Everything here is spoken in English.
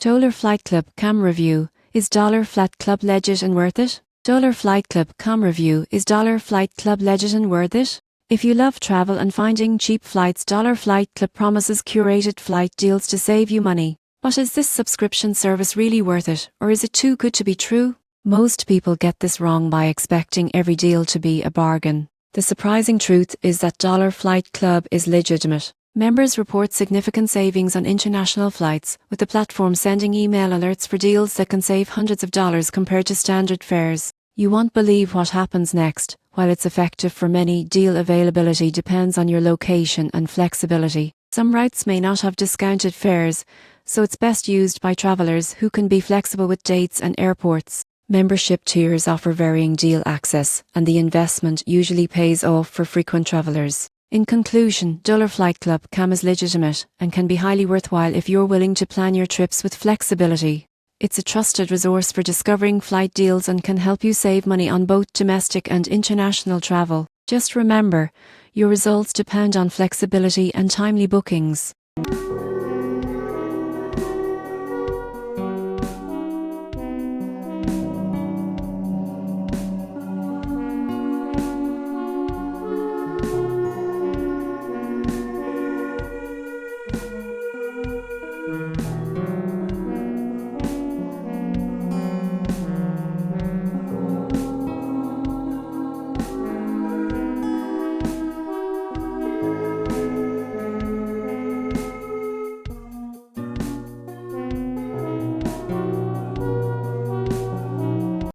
DollarFlightClubcom review. Is Dollar Flight Club legit and worth it? DollarFlightClubcom review. Is Dollar Flight Club legit and worth it? If you love travel and finding cheap flights, Dollar Flight Club promises curated flight deals to save you money. But is this subscription service really worth it, or is it too good to be true? Most people get this wrong by expecting every deal to be a bargain. The surprising truth is that Dollar Flight Club is legitimate. Members report significant savings on international flights, with the platform sending email alerts for deals that can save hundreds of dollars compared to standard fares. You won't believe what happens next. While it's effective for many, deal availability depends on your location and flexibility. Some routes may not have discounted fares, so it's best used by travelers who can be flexible with dates and airports. Membership tiers offer varying deal access, and the investment usually pays off for frequent travelers. In conclusion, DollarFlightClubcom is legitimate and can be highly worthwhile if you're willing to plan your trips with flexibility. It's a trusted resource for discovering flight deals and can help you save money on both domestic and international travel. Just remember, your results depend on flexibility and timely bookings.